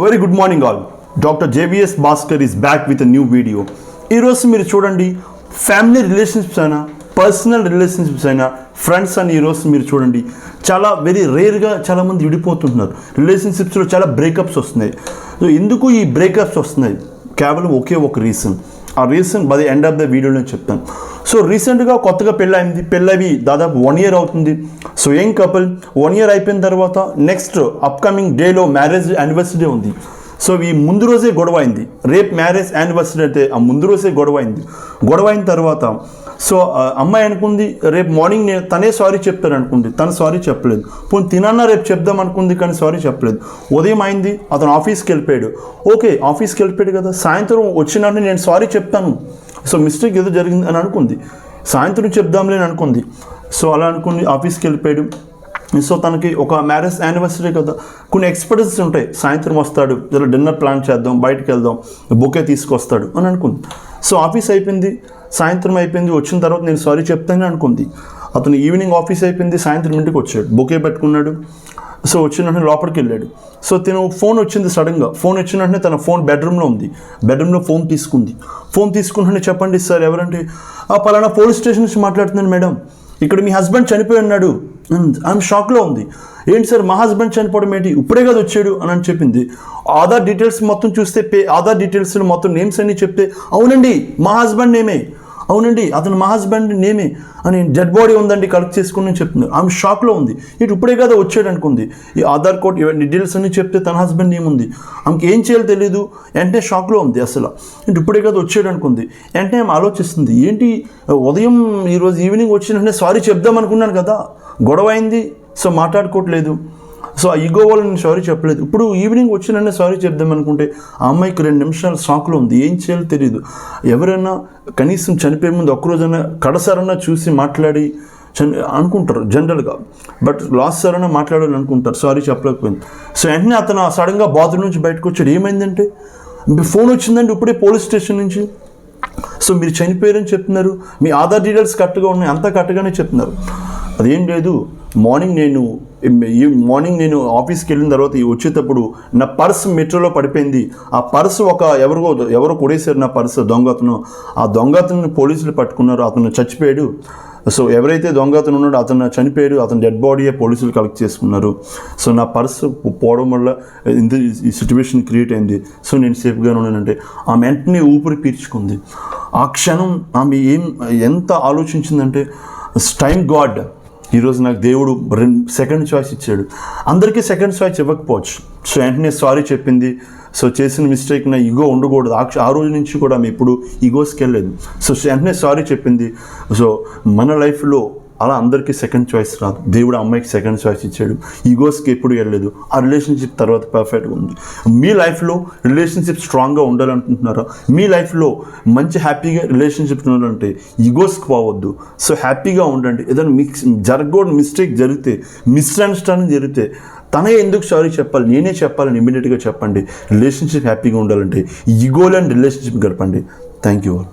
Very good morning all. Doctor JVS Bhaskar is back with a new video. ఈరోజు మీరు చూడండి, family relationships అయినా, personal relationships అయినా, friends అని ఈరోజు మీరు చూడండి చాలా వెరీ రేర్గా చాలామంది విడిపోతుంటున్నారు. రిలేషన్షిప్స్లో చాలా బ్రేకప్స్ వస్తున్నాయి. సో ఎందుకు ఈ బ్రేకప్స్ వస్తున్నాయి? కేవలం ఒకే ఒక రీజన్. ఆ reason by the end of the వీడియోలో చెప్తాను. సో రీసెంట్గా కొత్తగా పెళ్ళవి దాదాపు 1 year అవుతుంది. సో యంగ్ కపుల్ 1 year అయిపోయిన తర్వాత నెక్స్ట్ అప్కమింగ్ డేలో మ్యారేజ్ యానివర్సరీ ఉంది. సో ఈ ముందు రోజే గొడవ అయింది. రేపు మ్యారేజ్ యానివర్సరీ అయితే ఆ ముందు రోజే గొడవ అయిన తర్వాత సో అమ్మాయి అనుకుంది రేపు మార్నింగ్ నేను తనే సారీ చెప్తాను అనుకుంది. తను సారీ చెప్పలేదు. పోనీ తినన్నా రేపు చెప్దాం అనుకుంది, కానీ సారీ చెప్పలేదు. ఉదయం అయింది, అతను ఆఫీస్కి వెళ్ళిపోయాడు. ఓకే, ఆఫీస్కి వెళ్ళిపోయాడు కదా, సాయంత్రం వచ్చినట్టు నేను సారీ చెప్తాను. సో మిస్టేక్ ఏదో జరిగింది అని అనుకుంది. సాయంత్రం చెప్దాంలే అని అనుకుంది. సో అలా అనుకుని ఆఫీస్కి వెళ్ళిపోయాడు. సో తనకి ఒక మ్యారేజ్ యానివర్సరీ కదా, కొన్ని ఎక్స్పెక్టేషన్స్ ఉంటాయి. సాయంత్రం వస్తాడు, ఇలా డిన్నర్ ప్లాన్ చేద్దాం, బయటకు వెళ్దాం, బొకే తీసుకొస్తాడు అని అనుకుంది. సో ఆఫీస్ అయిపోయింది, సాయంత్రం అయిపోయింది. వచ్చిన తర్వాత నేను సారీ చెప్తానని అనుకుంది. అతను ఈవినింగ్ ఆఫీస్ అయిపోయింది, సాయంత్రం ఇంటికి వచ్చాడు, బొకే పెట్టుకున్నాడు. సో వచ్చిన వెంటనే లోపలికి వెళ్ళాడు. సో తను ఫోన్ వచ్చింది సడన్గా. ఫోన్ వచ్చిన వెంటనే తన ఫోన్ బెడ్రూమ్లో ఉంది. బెడ్రూమ్లో ఫోన్ తీసుకుంటే చెప్పండి సార్ ఎవరంటే, పలానా పోలీస్ స్టేషన్ నుంచి మాట్లాడుతున్నాను మేడం, ఇక్కడ మీ హస్బెండ్ చనిపోయి ఉన్నాడు. ఆమె షాక్లో ఉంది. ఏంటి సార్ మా హస్బెండ్ చనిపోవడం ఏంటి, ఇప్పుడే కదా వచ్చాడు అని చెప్పింది. ఆధార్ డీటెయిల్స్ మొత్తం చూస్తే ఆధార్ డీటెయిల్స్లో మొత్తం నేమ్స్ అన్నీ చెప్తే అవునండి మా హస్బెండ్ నేమే, అవునండి అతను మా హస్బెండ్ నేమే అని, డెడ్ బాడీ ఉందండి కలెక్ట్ చేసుకుని చెప్తుంది. ఆమె షాక్లో ఉంది. ఇటు ఇప్పుడే కదా వచ్చాడు అనుకుంది. ఈ ఆధార్ కార్డ్ డీటెయిల్స్ అన్నీ చెప్తే తన హస్బెండ్ ఏముంది, ఆమెకి ఏం చేయాలో తెలియదు. వెంటనే షాక్లో ఉంది. అసలు ఇటు ఇప్పుడే కదా వచ్చాడు అనుకుంది. వెంటనే ఆమె ఆలోచిస్తుంది, ఏంటి ఉదయం ఈరోజు ఈవినింగ్ వచ్చిన సారీ చెప్దాం అనుకున్నాను కదా, గొడవ అయింది, సో మాట్లాడుకోవట్లేదు. సో ఆ ఈగో వల్ల నేను సారీ చెప్పలేదు. ఇప్పుడు ఈవినింగ్ వచ్చిన సారీ చెప్దాం అనుకుంటే ఆ అమ్మాయికి 2 నిమిషాలు షాక్లో ఉంది. ఏం చేయాలో తెలియదు. ఎవరైనా కనీసం చనిపోయే ముందు ఒక్కరోజైనా కడసారన్నా చూసి మాట్లాడి అనుకుంటారు జనరల్గా, బట్ లాస్ట్ సారైనా మాట్లాడాలి అనుకుంటారు. సారీ చెప్పలేకపోయింది. సో వెంటనే అతను సడన్గా బాత్రూమ్ నుంచి బయటకు వచ్చాడు. ఏమైందంటే ఫోన్ వచ్చిందండి ఇప్పుడే పోలీస్ స్టేషన్ నుంచి. సో మీరు చనిపోయారని చెప్తున్నారు, మీ ఆధార్ డీటెయిల్స్ కరెక్ట్గా ఉన్నాయి, అంతా కరెక్ట్గానే చెప్తున్నారు. అదేం లేదు, మార్నింగ్ నేను ఆఫీస్కి వెళ్ళిన తర్వాత వచ్చేటప్పుడు నా పర్స్ మెట్రోలో పడిపోయింది. ఆ పర్స్ ఎవరో కొడేశారు నా పర్స్, దొంగతను. ఆ దొంగతను పోలీసులు పట్టుకున్నారు. అతను చచ్చిపోయాడు. సో ఎవరైతే దొంగతను ఉన్నాడో అతను చనిపోయాడు. అతను డెడ్ బాడీయే పోలీసులు కలెక్ట్ చేసుకున్నారు. సో నా పర్స్ పోవడం వల్ల ఈ సిచ్యువేషన్ క్రియేట్ అయింది. సో నేను సేఫ్గానే ఉన్నానంటే ఆమె వెంటనే ఊపిరి పీల్చుకుంది. ఆ క్షణం ఆమె ఎంత ఆలోచించిందంటే, టైమ్ గాడ్, ఈరోజు నాకు దేవుడు సెకండ్ చాయిస్ ఇచ్చాడు. అందరికీ సెకండ్ చాయిస్ ఇవ్వకపోవచ్చు. సో వెంటనే సారీ చెప్పింది. సో చేసిన మిస్టేక్ నా ఈగో ఉండకూడదు. ఆ రోజు నుంచి కూడా ఆమె ఎప్పుడు ఈగోస్కి వెళ్ళలేదు. సో వెంటనే సారీ చెప్పింది. సో మన లైఫ్లో అలా అందరికీ సెకండ్ చాయిస్ రాదు. దేవుడు అమ్మాయికి సెకండ్ చాయిస్ ఇచ్చాడు. ఈగోస్కి ఎప్పుడు వెళ్ళలేదు. ఆ రిలేషన్షిప్ తర్వాత పర్ఫెక్ట్గా ఉంది. మీ లైఫ్లో రిలేషన్షిప్ స్ట్రాంగ్గా ఉండాలనుకుంటున్నారా? మీ లైఫ్లో మంచి హ్యాపీగా రిలేషన్షిప్ ఉండాలంటే ఈగోస్కి పోవద్దు. సో హ్యాపీగా ఉండండి. ఏదైనా జరగకూడని మిస్టేక్ జరిగితే, మిస్అండర్స్టాండింగ్ జరిగితే తనే ఎందుకు సారీ చెప్పాలి, నేనే చెప్పాలని ఇమీడియట్గా చెప్పండి. రిలేషన్షిప్ హ్యాపీగా ఉండాలంటే ఈగోలు అండ్ రిలేషన్షిప్ గడపండి. Thank you all.